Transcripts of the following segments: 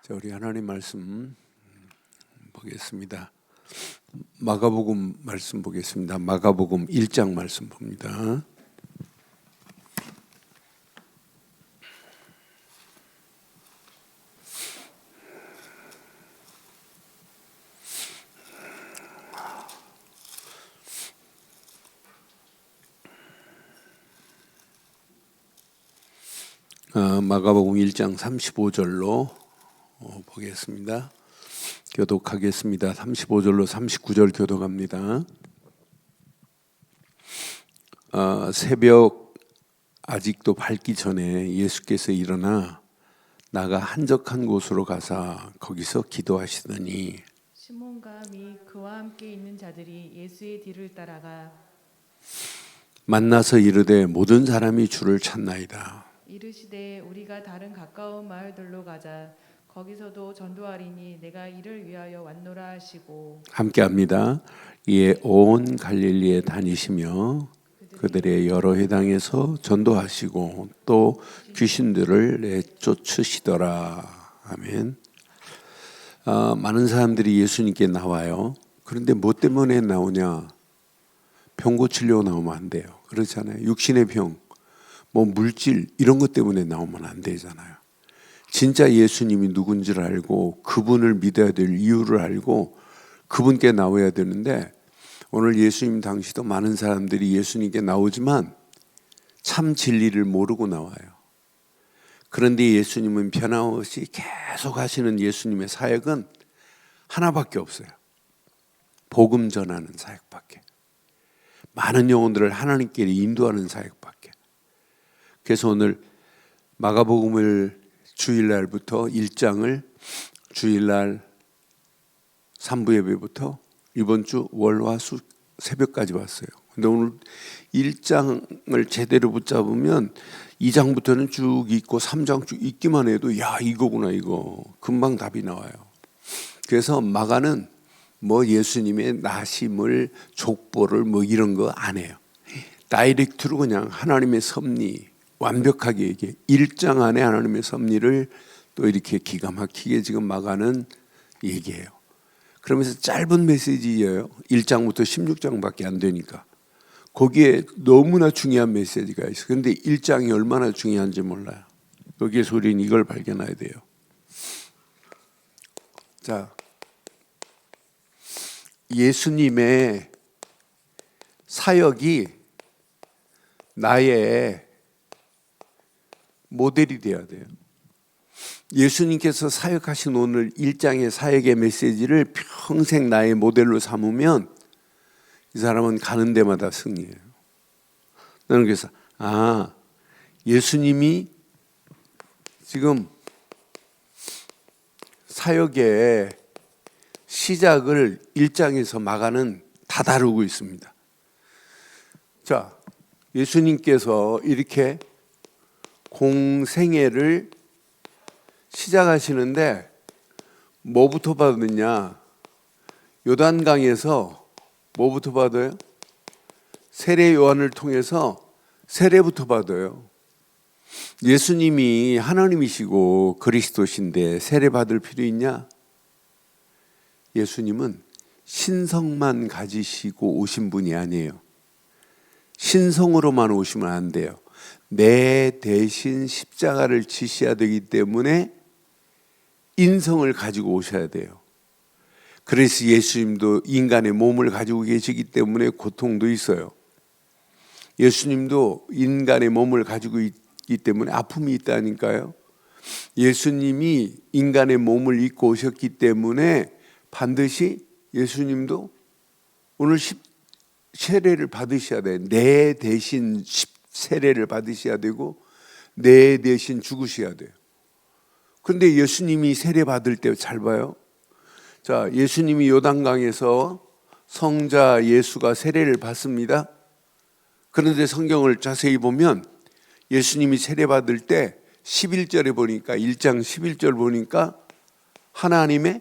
자, 우리 하나님 말씀 보겠습니다. 마가복음 말씀 보겠습니다. 마가복음 1장 말씀 봅니다. 마가복음 1장 35절로 보겠습니다. 교독하겠습니다. 35절로 39절 교독합니다. 새벽 아직도 밝기 전에 예수께서 일어나 나가 한적한 곳으로 가사 거기서 기도하시더니 시몬과 및 그와 함께 있는 자들이 예수의 뒤를 따라가 만나서 이르되 모든 사람이 주를 찾나이다. 이르시되 우리가 다른 가까운 마을들로 가자. 거기서도 전도하리니 내가 이를 위하여 왔노라 하시고 함께합니다. 이에 온 갈릴리에 다니시며 그들의 여러 회당에서 전도하시고 또 귀신들을 내쫓으시더라. 아멘. 많은 사람들이 예수님께 나와요. 그런데 뭐 때문에 나오냐? 병 고치려고 나오면 안 돼요. 그렇잖아요. 육신의 병, 뭐 물질 이런 것 때문에 나오면 안 되잖아요. 진짜 예수님이 누군지를 알고 그분을 믿어야 될 이유를 알고 그분께 나와야 되는데, 오늘 예수님 당시도 많은 사람들이 예수님께 나오지만 참 진리를 모르고 나와요. 그런데 예수님은 변함없이 계속 하시는 예수님의 사역은 하나밖에 없어요. 복음 전하는 사역밖에. 많은 영혼들을 하나님께 인도하는 사역밖에. 그래서 오늘 마가복음을 주일날부터 1장을 주일날 3부 예배부터 이번 주 월화수 새벽까지 봤어요. 근데 오늘 1장을 제대로 붙잡으면 2장부터는 쭉 읽고 3장 쭉 읽기만 해도 야 이거구나 이거 금방 답이 나와요. 그래서 마가는 뭐 예수님의 나심을 족보를 뭐 이런 거 안 해요. 다이렉트로 그냥 하나님의 섭리 완벽하게 얘기해. 1장 안에 하나님의 섭리를 또 이렇게 기가 막히게 지금 마가는 얘기해요. 그러면서 짧은 메시지예요. 1장부터 16장밖에 안 되니까. 거기에 너무나 중요한 메시지가 있어요. 그런데 1장이 얼마나 중요한지 몰라요. 여기에서 우리는 이걸 발견해야 돼요. 자, 예수님의 사역이 나의 모델이 되어야 돼요. 예수님께서 사역하신 오늘 1장의 사역의 메시지를 평생 나의 모델로 삼으면 이 사람은 가는 데마다 승리해요. 나는 그래서 예수님이 지금 사역의 시작을 1장에서 마가는 다 다루고 있습니다. 자, 예수님께서 이렇게 공생애를 시작하시는데 뭐부터 받느냐? 요단강에서 뭐부터 받아요? 세례 요한을 통해서 세례부터 받아요. 예수님이 하나님이시고 그리스도신데 세례 받을 필요 있냐? 예수님은 신성만 가지시고 오신 분이 아니에요. 신성으로만 오시면 안 돼요. 내 대신 십자가를 지셔야 되기 때문에 인성을 가지고 오셔야 돼요. 그래서 예수님도 인간의 몸을 가지고 계시기 때문에 고통도 있어요. 예수님도 인간의 몸을 가지고 있기 때문에 아픔이 있다니까요. 예수님이 인간의 몸을 입고 오셨기 때문에 반드시 예수님도 오늘 세례를 받으셔야 돼요. 내 대신 세례를 받으셔야 되고 내 대신 죽으셔야 돼요. 그런데 예수님이 세례 받을 때 잘 봐요. 자, 예수님이 요단강에서 성자 예수가 세례를 받습니다. 그런데 성경을 자세히 보면 예수님이 세례 받을 때 11절에 보니까 1장 11절 보니까 하나님의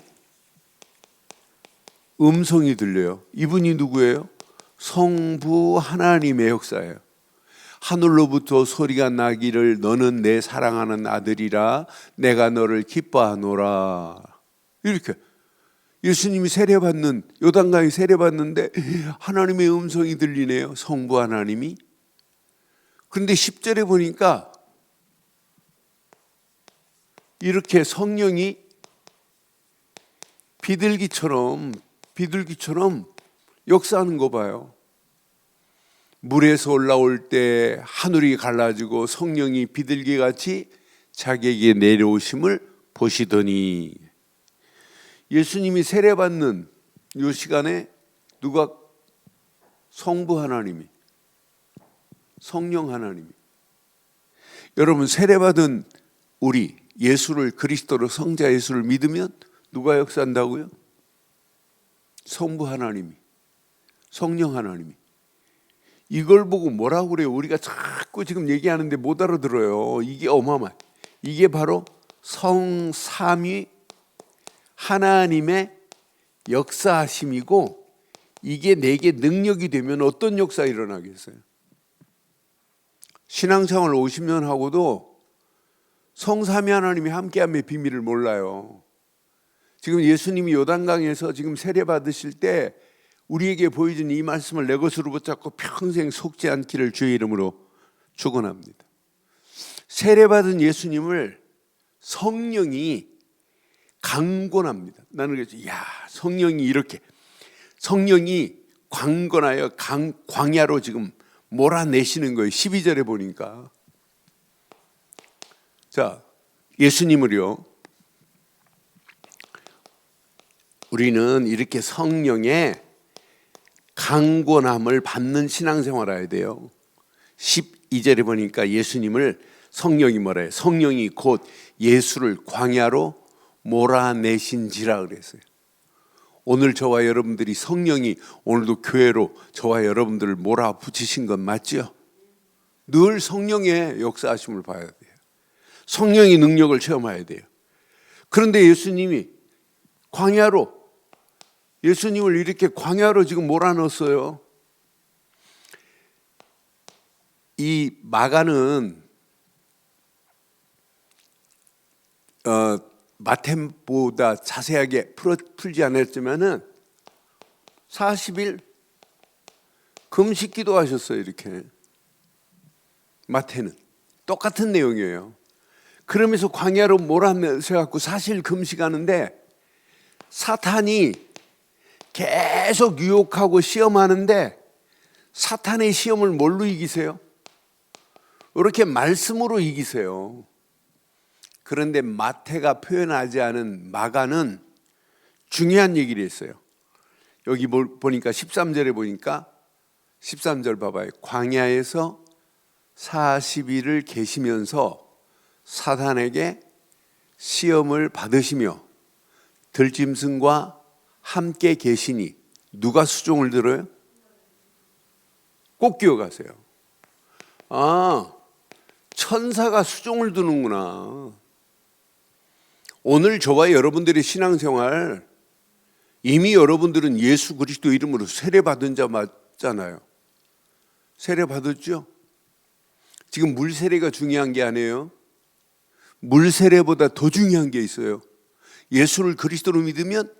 음성이 들려요. 이분이 누구예요? 성부 하나님의 역사예요. 하늘로부터 소리가 나기를 너는 내 사랑하는 아들이라 내가 너를 기뻐하노라. 이렇게 예수님이 세례받는, 요단강에 세례받는데 하나님의 음성이 들리네요. 성부 하나님이. 그런데 10절에 보니까 이렇게 성령이 비둘기처럼 역사하는 거 봐요. 물에서 올라올 때 하늘이 갈라지고 성령이 비둘기같이 자기에게 내려오심을 보시더니, 예수님이 세례받는 이 시간에 누가? 성부 하나님이, 성령 하나님이. 여러분, 세례받은 우리 예수를, 그리스도로 성자 예수를 믿으면 누가 역사한다고요? 성부 하나님이, 성령 하나님이. 이걸 보고 뭐라고 그래요? 우리가 자꾸 지금 얘기하는데 못 알아들어요. 이게 어마어마해. 이게 바로 성삼위 하나님의 역사하심이고, 이게 내게 능력이 되면 어떤 역사가 일어나겠어요? 신앙생활 50년 하고도 성삼위 하나님이 함께함의 비밀을 몰라요. 지금 예수님이 요단강에서 지금 세례 받으실 때 우리에게 보여준 이 말씀을 내 것으로 붙잡고 평생 속지 않기를 주의 이름으로 축원합니다. 세례 받은 예수님을 성령이 강권합니다. 나는 그래서 야, 성령이 이렇게, 성령이 강권하여 광야로 지금 몰아내시는 거예요. 12절에 보니까. 자, 예수님을요, 우리는 이렇게 성령의 강권함을 받는 신앙생활을 해야 돼요. 12절에 보니까 예수님을 성령이 뭐라 해요? 성령이 곧 예수를 광야로 몰아내신지라 그랬어요. 오늘 저와 여러분들이 성령이 오늘도 교회로 저와 여러분들을 몰아붙이신 건 맞죠? 늘 성령의 역사하심을 봐야 돼요. 성령의 능력을 체험해야 돼요. 그런데 예수님이 광야로, 예수님을 이렇게 광야로 지금 몰아넣었어요. 이 마가는 마태보다 자세하게 풀지 않았지만은 40일 금식 기도하셨어요. 이렇게 마태는 똑같은 내용이에요. 그러면서 광야로 몰아내셔갖고 사실 금식하는데 사탄이 계속 유혹하고 시험하는데, 사탄의 시험을 뭘로 이기세요? 이렇게 말씀으로 이기세요. 그런데 마태가 표현하지 않은 마가는 중요한 얘기를 했어요. 여기 보니까 13절에 보니까 13절 봐봐요. 광야에서 40일을 계시면서 사탄에게 시험을 받으시며 들짐승과 함께 계시니, 누가 수종을 들어요? 꼭 기억하세요. 아, 천사가 수종을 드는구나. 오늘 저와 여러분들의 신앙생활, 이미 여러분들은 예수 그리스도 이름으로 세례받은 자 맞잖아요. 세례받았죠? 지금 물 세례가 중요한 게 아니에요. 물 세례보다 더 중요한 게 있어요. 예수를 그리스도로 믿으면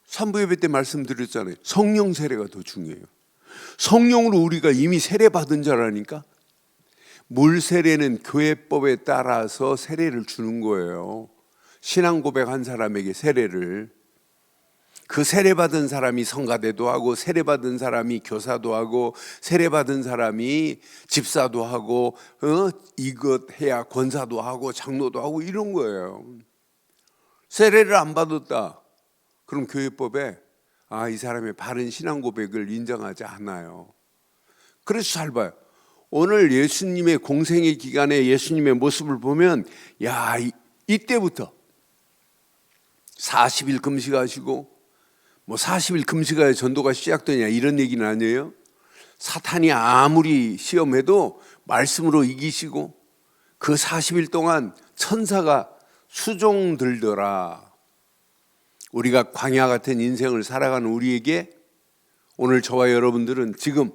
산부 예배 때 말씀드렸잖아요. 성령 세례가 더 중요해요. 성령으로 우리가 이미 세례받은 자라니까. 물 세례는 교회법에 따라서 세례를 주는 거예요. 신앙 고백한 사람에게 세례를. 그 세례받은 사람이 성가대도 하고, 세례받은 사람이 교사도 하고, 세례받은 사람이 집사도 하고, 이것 해야 권사도 하고 장로도 하고 이런 거예요. 세례를 안 받았다, 그럼 교회법에 이 사람의 바른 신앙 고백을 인정하지 않아요. 그래서 잘 봐요. 오늘 예수님의 공생의 기간에 예수님의 모습을 보면, 이때부터 40일 금식하시고, 40일 금식하여 전도가 시작되냐 이런 얘기는 아니에요. 사탄이 아무리 시험해도 말씀으로 이기시고, 그 40일 동안 천사가 수종 들더라. 우리가 광야 같은 인생을 살아가는 우리에게 오늘 저와 여러분들은 지금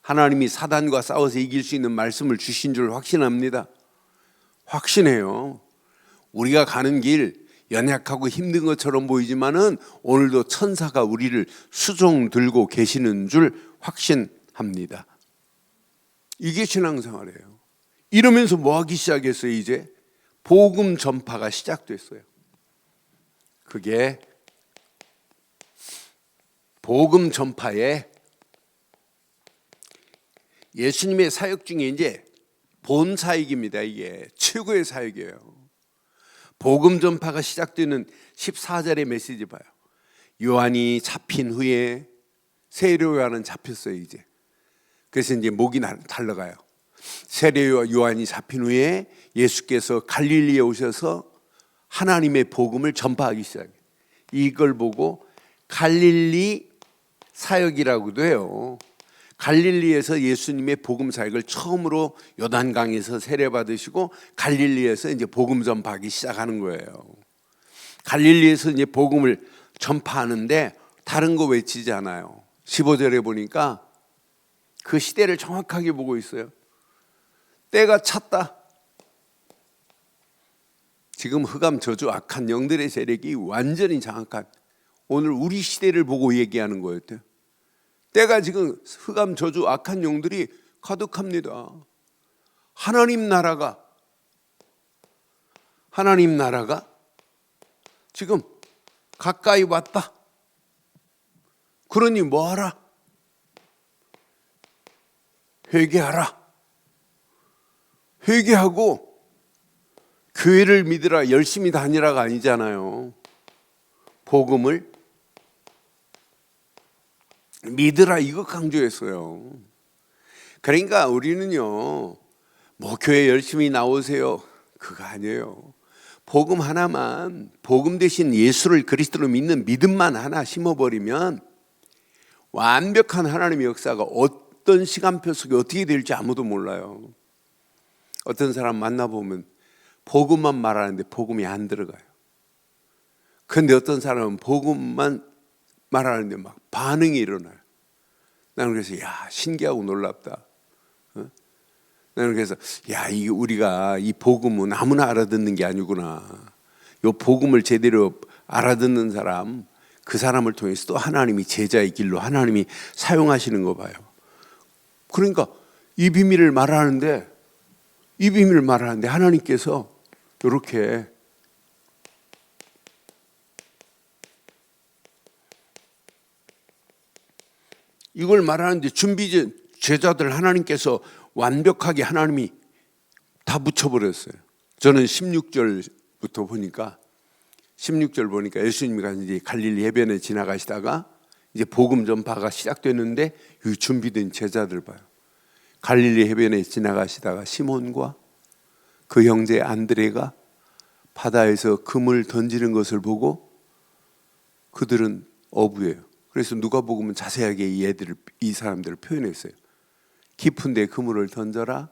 하나님이 사단과 싸워서 이길 수 있는 말씀을 주신 줄 확신합니다. 확신해요. 우리가 가는 길 연약하고 힘든 것처럼 보이지만은 오늘도 천사가 우리를 수종 들고 계시는 줄 확신합니다. 이게 신앙생활이에요. 이러면서 뭐 하기 시작했어요? 이제 복음 전파가 시작됐어요. 그게 복음 전파의 예수님의 사역 중에 이제 본 사역입니다. 이게 최고의 사역이에요. 복음 전파가 시작되는 14절의 메시지 봐요. 요한이 잡힌 후에 세례 요한은 잡혔어요. 이제 그래서 이제 목이 달러가요. 세례 요한이 잡힌 후에 예수께서 갈릴리에 오셔서 하나님의 복음을 전파하기 시작해요. 이걸 보고 갈릴리 사역이라고도 해요. 갈릴리에서 예수님의 복음 사역을 처음으로 요단강에서 세례 받으시고 갈릴리에서 이제 복음 전파하기 시작하는 거예요. 갈릴리에서 이제 복음을 전파하는데 다른 거 외치지 않아요. 15절에 보니까 그 시대를 정확하게 보고 있어요. 때가 찼다. 지금 흑암 저주 악한 영들의 세력이 완전히 장악한 오늘 우리 시대를 보고 얘기하는 거였대요. 때가 지금 흑암 저주 악한 영들이 가득합니다. 하나님 나라가 지금 가까이 왔다. 그러니 뭐하라? 회개하라. 회개하고 교회를 믿으라, 열심히 다니라가 아니잖아요. 복음을 믿으라, 이거 강조했어요. 그러니까 우리는요, 뭐 교회 열심히 나오세요, 그거 아니에요. 복음 하나만, 복음 대신 예수를 그리스도로 믿는 믿음만 하나 심어버리면 완벽한 하나님의 역사가 어떤 시간표 속에 어떻게 될지 아무도 몰라요. 어떤 사람 만나보면 복음만 말하는데 복음이 안 들어가요. 그런데 어떤 사람은 복음만 말하는데 막 반응이 일어나요. 나는 그래서 야, 신기하고 놀랍다. 나는 그래서 야, 이게 우리가 이 복음은 아무나 알아듣는 게 아니구나. 이 복음을 제대로 알아듣는 사람, 그 사람을 통해서 또 하나님이 제자의 길로 하나님이 사용하시는 거 봐요. 그러니까 이 비밀을 말하는데 하나님께서 이렇게 이걸 말하는데 준비 제자들 하나님께서 완벽하게 하나님이 다 붙여버렸어요. 저는 16절부터 보니까 16절 보니까 예수님이 이제 갈릴리 해변에 지나가시다가 이제 복음 전파가 시작됐는데 이 준비된 제자들 봐요. 갈릴리 해변에 지나가시다가 시몬과 그 형제 안드레가 바다에서 금을 던지는 것을 보고 그들은 어부예요. 그래서 누가복음은 자세하게 이 사람들을 표현했어요. 깊은 데 그물을 던져라.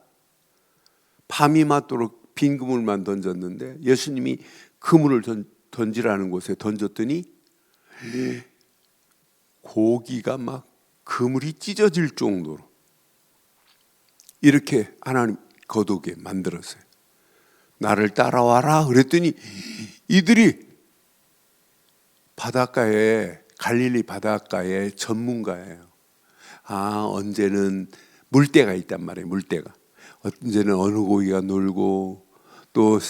밤이 맞도록 빈 그물만 던졌는데 예수님이 그물을 던지라는 곳에 던졌더니 고기가 막 그물이 찢어질 정도로 이렇게 하나님 거두게 만들었어요. 나를 따라와라 그랬더니 이들이 바닷가에 갈릴리 바닷가의 전문가예요. 언제는 물때가 있단 말이에요. 물때가 언제는 어느 고기가 놀고 또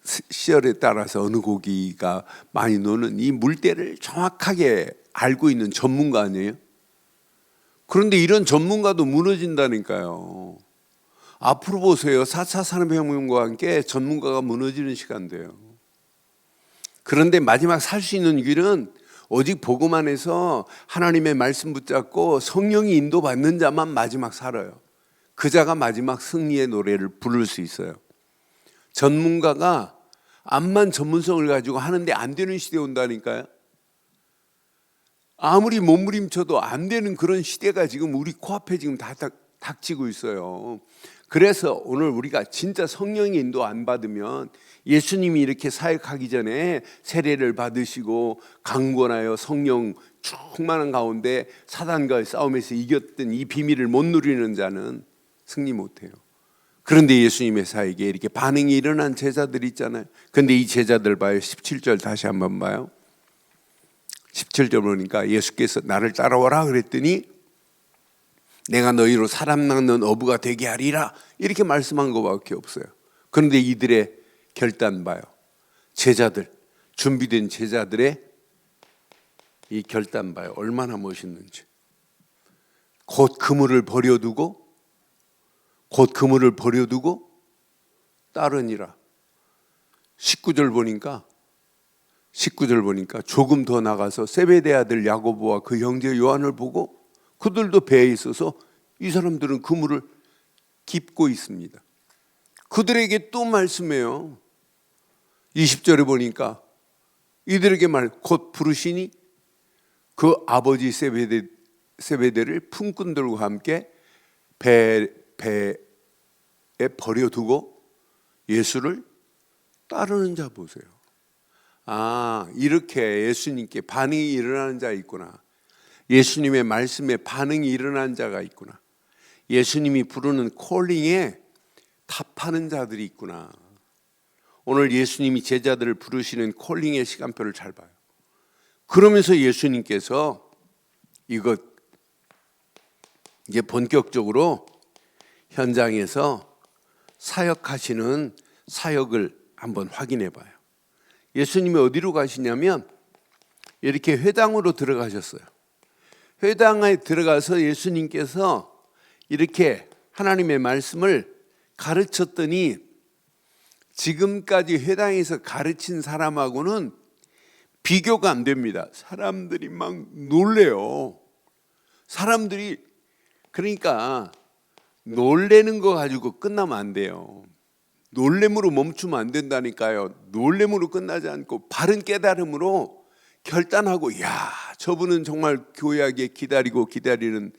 시절에 따라서 어느 고기가 많이 노는 이 물때를 정확하게 알고 있는 전문가 아니에요? 그런데 이런 전문가도 무너진다니까요. 앞으로 보세요. 4차 산업혁명과 함께 전문가가 무너지는 시간대요. 그런데 마지막 살 수 있는 길은 오직 복음 안에서 하나님의 말씀 붙잡고 성령이 인도받는 자만 마지막 살아요. 그 자가 마지막 승리의 노래를 부를 수 있어요. 전문가가 암만 전문성을 가지고 하는데 안 되는 시대에 온다니까요. 아무리 몸부림쳐도 안 되는 그런 시대가 지금 우리 코앞에 지금 다 닥치고 있어요. 그래서 오늘 우리가 진짜 성령의 인도 안 받으면 예수님이 이렇게 사역하기 전에 세례를 받으시고 강권하여 성령 충만한 가운데 사단과의 싸움에서 이겼던 이 비밀을 못 누리는 자는 승리 못해요. 그런데 예수님의 사역에 이렇게 반응이 일어난 제자들이 있잖아요. 그런데 이 제자들 봐요. 17절 다시 한번 봐요. 17절 보니까 예수께서 나를 따라오라 그랬더니 내가 너희로 사람 낚는 어부가 되게 하리라 이렇게 말씀한 것밖에 없어요. 그런데 이들의 결단 봐요. 제자들, 준비된 제자들의 이 결단 봐요. 얼마나 멋있는지. 곧 그물을 버려두고 따르니라. 19절 보니까 조금 더 나가서 세베대 아들 야고보와 그 형제 요한을 보고 그들도 배에 있어서 이 사람들은 그물을 깁고 있습니다. 그들에게 또 말씀해요. 20절에 보니까 이들에게 곧 부르시니 그 아버지 세베대를 품꾼들과 함께 배에 버려두고 예수를 따르는 자 보세요. 이렇게 예수님께 반응이 일어나는 자 있구나. 예수님의 말씀에 반응이 일어난 자가 있구나. 예수님이 부르는 콜링에 답하는 자들이 있구나. 오늘 예수님이 제자들을 부르시는 콜링의 시간표를 잘 봐요. 그러면서 예수님께서 이것 이제 본격적으로 현장에서 사역하시는 사역을 한번 확인해 봐요. 예수님이 어디로 가시냐면 이렇게 회당으로 들어가셨어요. 회당에 들어가서 예수님께서 이렇게 하나님의 말씀을 가르쳤더니 지금까지 회당에서 가르친 사람하고는 비교가 안 됩니다. 사람들이 막 놀래요. 사람들이 그러니까 놀래는 거 가지고 끝나면 안 돼요. 놀램으로 멈추면 안 된다니까요. 놀램으로 끝나지 않고 바른 깨달음으로 결단하고 저분은 정말 교회하게 기다리는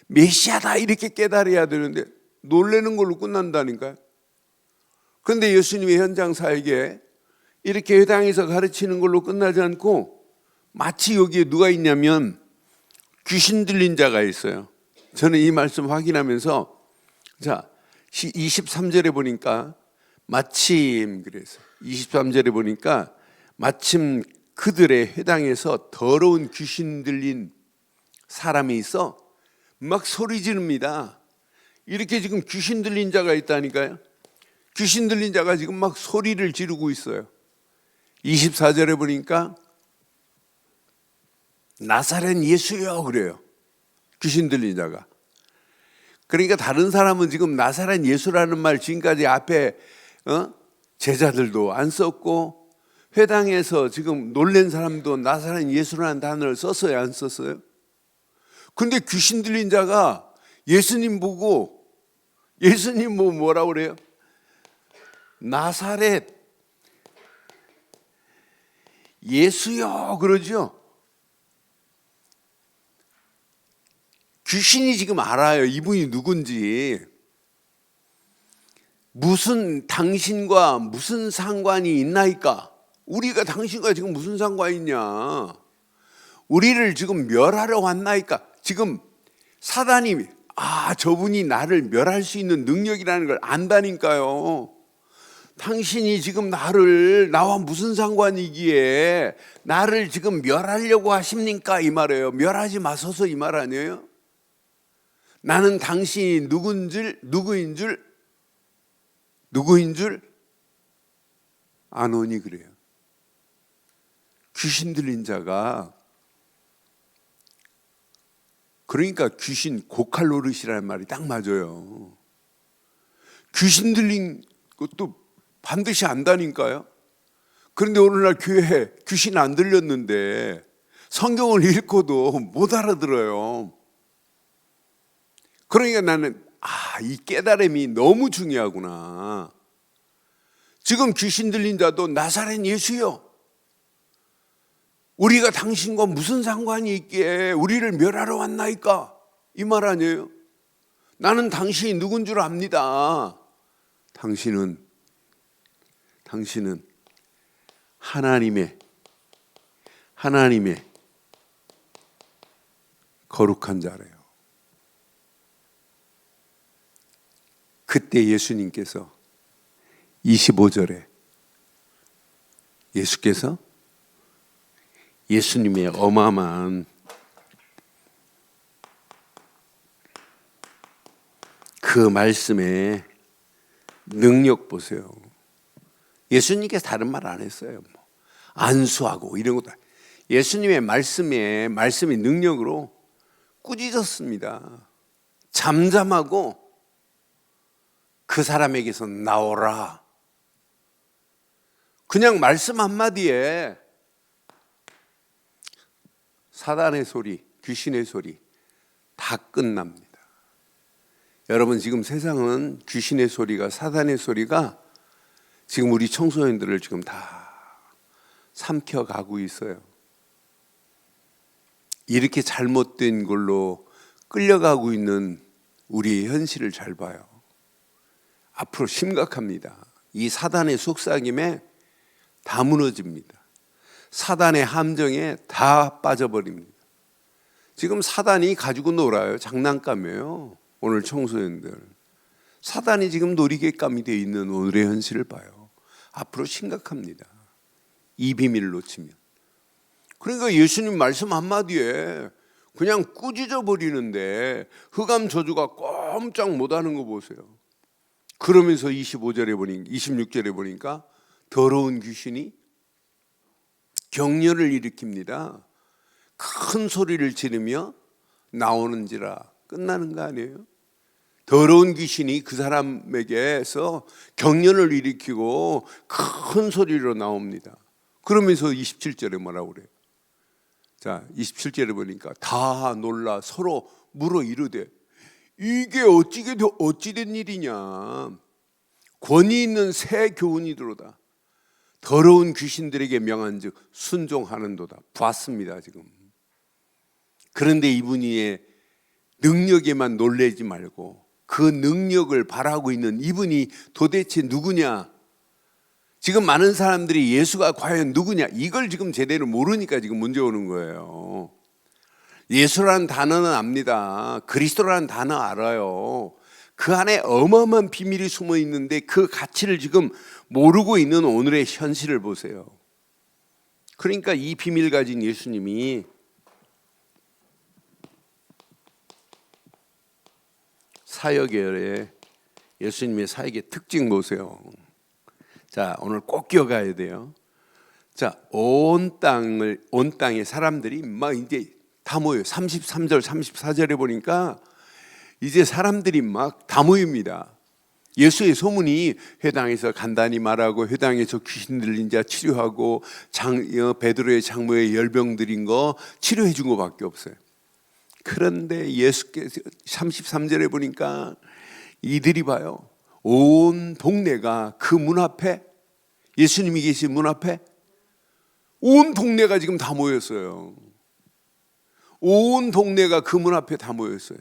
메시아다 이렇게 깨달아야 되는데 놀래는 걸로 끝난다니까요. 그런데 예수님의 현장 사역에 이렇게 회당에서 가르치는 걸로 끝나지 않고 마치 여기에 누가 있냐면 귀신 들린 자가 있어요. 저는 이 말씀 확인하면서 23절에 보니까 마침 23절에 그들의 회당에서 더러운 귀신 들린 사람이 있어 막 소리 지릅니다. 이렇게 지금 귀신 들린 자가 있다니까요. 귀신 들린 자가 지금 막 소리를 지르고 있어요. 24절에 보니까 나사렛 예수여 그래요. 귀신 들린 자가. 그러니까 다른 사람은 지금 나사렛 예수라는 말 지금까지 앞에 제자들도 안 썼고 회당에서 지금 놀란 사람도 나사렛 예수라는 단어를 썼어요, 안 썼어요? 근데 귀신 들린 자가 예수님 보고 예수님 뭐라고 그래요? 나사렛 예수요 그러죠. 귀신이 지금 알아요. 이분이 누군지. 당신과 무슨 상관이 있나이까? 우리가 당신과 지금 무슨 상관이 있냐? 우리를 지금 멸하러 왔나이까? 지금 사단이 저분이 나를 멸할 수 있는 능력이라는 걸 안다니까요. 당신이 지금 나와 무슨 상관이기에 나를 지금 멸하려고 하십니까? 이 말이에요. 멸하지 마소서 이 말 아니에요? 나는 당신이 누구인 줄 아노니 그래요. 귀신 들린 자가 그러니까 귀신 고칼로릇이라는 말이 딱 맞아요. 귀신 들린 것도 반드시 안다니까요. 그런데 오늘날 교회에 귀신 안 들렸는데 성경을 읽고도 못 알아들어요. 그러니까 나는 이 깨달음이 너무 중요하구나. 지금 귀신 들린 자도 나사렛 예수요. 우리가 당신과 무슨 상관이 있기에 우리를 멸하러 왔나이까? 이 말 아니에요? 나는 당신이 누군 줄 압니다. 당신은 하나님의 거룩한 자래요. 그때 예수님께서 25절에 예수님의 어마어마한 그 말씀의 능력 보세요. 예수님께서 다른 말 안 했어요. 안수하고 이런 것도. 예수님의 말씀의 능력으로 꾸짖었습니다. 잠잠하고 그 사람에게서 나오라. 그냥 말씀 한마디에 사단의 소리, 귀신의 소리 다 끝납니다. 여러분, 지금 세상은 귀신의 소리가, 사단의 소리가 지금 우리 청소년들을 지금 다 삼켜가고 있어요. 이렇게 잘못된 걸로 끌려가고 있는 우리의 현실을 잘 봐요. 앞으로 심각합니다. 이 사단의 속삭임에 다 무너집니다. 사단의 함정에 다 빠져버립니다. 지금 사단이 가지고 놀아요. 장난감이에요. 오늘 청소년들. 사단이 지금 놀이개감이 되어 있는 오늘의 현실을 봐요. 앞으로 심각합니다. 이 비밀을 놓치면. 그러니까 예수님 말씀 한마디에 그냥 꾸짖어 버리는데 흑암 저주가 꼼짝 못하는 거 보세요. 그러면서 26절에 보니까 더러운 귀신이 격려를 일으킵니다. 큰 소리를 지르며 나오는지라. 끝나는 거 아니에요? 더러운 귀신이 그 사람에게서 격려를 일으키고 큰 소리로 나옵니다. 그러면서 27절에 뭐라고 그래요? 자, 27절에 보니까 다 놀라 서로 물어 이르되 이게 어찌된 일이냐. 권위 있는 새 교훈이더로다. 더러운 귀신들에게 명한즉 순종하는도다. 봤습니다 지금. 그런데 이분의 능력에만 놀라지 말고 그 능력을 바라고 있는 이분이 도대체 누구냐? 지금 많은 사람들이 예수가 과연 누구냐? 이걸 지금 제대로 모르니까 지금 문제 오는 거예요. 예수라는 단어는 압니다. 그리스도라는 단어 알아요. 그 안에 어마어마한 비밀이 숨어 있는데 그 가치를 지금 모르고 있는 오늘의 현실을 보세요. 그러니까 이 비밀 가진 예수님이 사역에 예수님의 사역의 특징 보세요. 자, 오늘 꼭 기억해야 돼요. 자, 온 땅에 사람들이 막 이제 다 모여요. 33절, 34절에 보니까 이제 사람들이 막 다 모입니다. 예수의 소문이 회당에서 간단히 말하고 회당에서 귀신 들린 자 치료하고 베드로의 장모의 열병 들인 거 치료해 준 거밖에 없어요. 그런데 예수께서 33절에 보니까 이들이 봐요. 온 동네가 그 문 앞에, 예수님이 계신 문 앞에 온 동네가 지금 다 모였어요. 온 동네가 그 문 앞에 다 모였어요.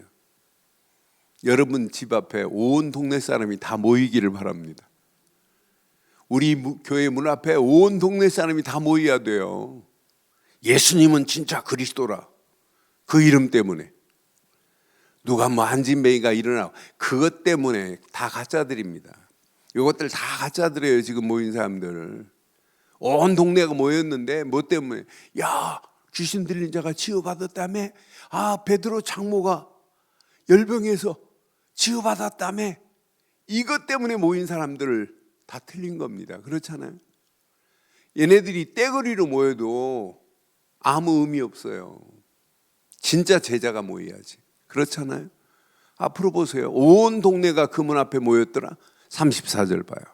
여러분 집 앞에 온 동네 사람이 다 모이기를 바랍니다. 우리 교회 문 앞에 온 동네 사람이 다 모여야 돼요. 예수님은 진짜 그리스도라. 그 이름 때문에. 누가 뭐 한진뱅이가 일어나고 그것 때문에 다 가짜들입니다. 이것들 다 가짜들이에요. 지금 모인 사람들. 온 동네가 모였는데 뭐 때문에? 야, 귀신 들린 자가 치유받았다며? 아, 베드로 장모가 열병에서 치유받았다며? 이것 때문에 모인 사람들을 다 틀린 겁니다. 그렇잖아요? 얘네들이 떼거리로 모여도 아무 의미 없어요. 진짜 제자가 모여야지. 그렇잖아요? 앞으로 보세요. 온 동네가 그 문 앞에 모였더라. 34절 봐요.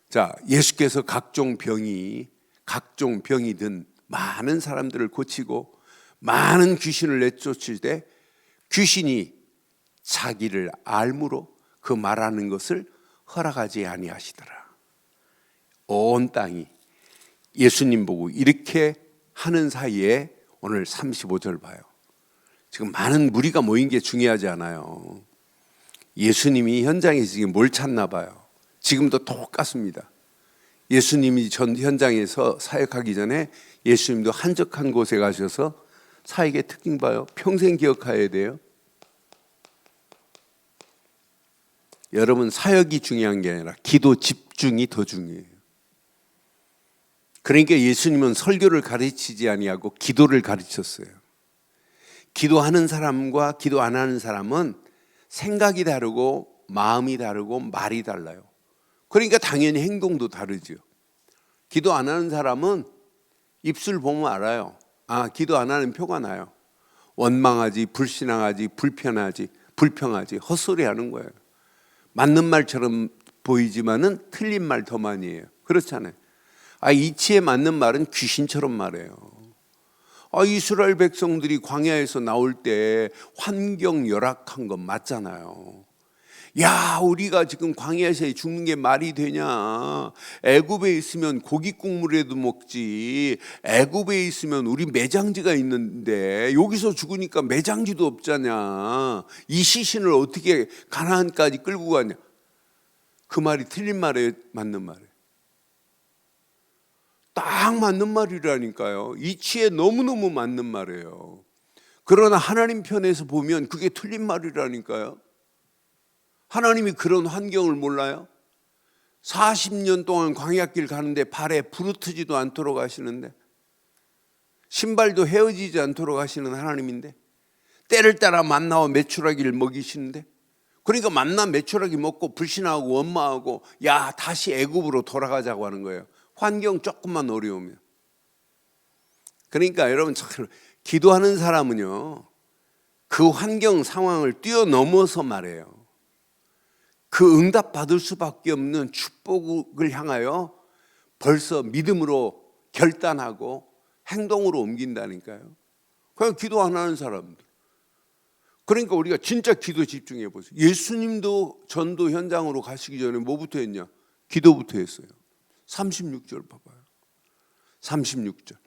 자, 예수께서 각종 병이 든 많은 사람들을 고치고 많은 귀신을 내쫓을 때 귀신이 자기를 알므로 그 말하는 것을 허락하지 아니하시더라. 온 땅이 예수님 보고 이렇게 하는 사이에 오늘 35절 봐요. 지금 많은 무리가 모인 게 중요하지 않아요. 예수님이 현장에서 지금 뭘 찾나 봐요. 지금도 똑같습니다. 예수님이 전 현장에서 사역하기 전에 예수님도 한적한 곳에 가셔서 사역의 특징 봐요. 평생 기억해야 돼요. 여러분, 사역이 중요한 게 아니라 기도 집중이 더 중요해요. 그러니까 예수님은 설교를 가르치지 아니하고 기도를 가르쳤어요. 기도하는 사람과 기도 안 하는 사람은 생각이 다르고 마음이 다르고 말이 달라요. 그러니까 당연히 행동도 다르죠. 기도 안 하는 사람은 입술 보면 알아요. 아, 기도 안 하는 표가 나요. 원망하지, 불신앙하지, 불평하지, 헛소리 하는 거예요. 맞는 말처럼 보이지만은 틀린 말 더 많이 해요. 그렇잖아요. 아, 이치에 맞는 말은 귀신처럼 말해요. 아, 이스라엘 백성들이 광야에서 나올 때 환경 열악한 건 맞잖아요. 야, 우리가 지금 광야에서 죽는 게 말이 되냐? 애굽에 있으면 고기 국물에도 먹지. 애굽에 있으면 우리 매장지가 있는데 여기서 죽으니까 매장지도 없잖냐. 이 시신을 어떻게 가나안까지 끌고 가냐? 그 말이 틀린 말이에요, 맞는 말이에요? 딱 맞는 말이라니까요. 이치에 너무너무 맞는 말이에요. 그러나 하나님 편에서 보면 그게 틀린 말이라니까요. 하나님이 그런 환경을 몰라요? 40년 동안 광야길 가는데 발에 부르트지도 않도록 하시는데, 신발도 헤어지지 않도록 하시는 하나님인데, 때를 따라 만나와 메추라기를 먹이시는데, 그러니까 만나 메추라기 먹고 불신하고 원망하고 야, 다시 애굽으로 돌아가자고 하는 거예요. 환경 조금만 어려우면. 그러니까 여러분, 기도하는 사람은요, 그 환경 상황을 뛰어넘어서 말해요. 그 응답 받을 수밖에 없는 축복을 향하여 벌써 믿음으로 결단하고 행동으로 옮긴다니까요. 그냥 기도 안 하는 사람들. 그러니까 우리가 진짜 기도 집중해 보세요. 예수님도 전도 현장으로 가시기 전에 뭐부터 했냐? 기도부터 했어요. 36절 봐봐요. 36절.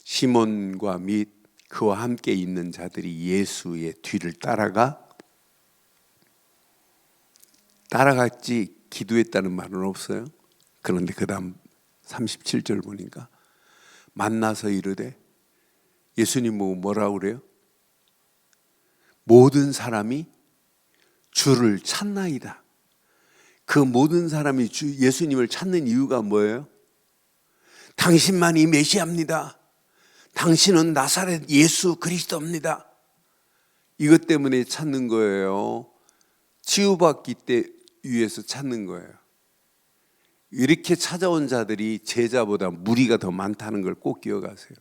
시몬과 및 그와 함께 있는 자들이 예수의 뒤를 따라갔지 기도했다는 말은 없어요. 그런데 그 다음 37절 보니까 만나서 이르되, 예수님 보고 뭐라고 그래요? 모든 사람이 주를 찾나이다. 그 모든 사람이 예수님을 찾는 이유가 뭐예요? 당신만이 메시아입니다. 당신은 나사렛 예수 그리스도입니다. 이것 때문에 찾는 거예요. 치유받기 때 위해서 찾는 거예요. 이렇게 찾아온 자들이 제자보다 무리가 더 많다는 걸 꼭 기억하세요.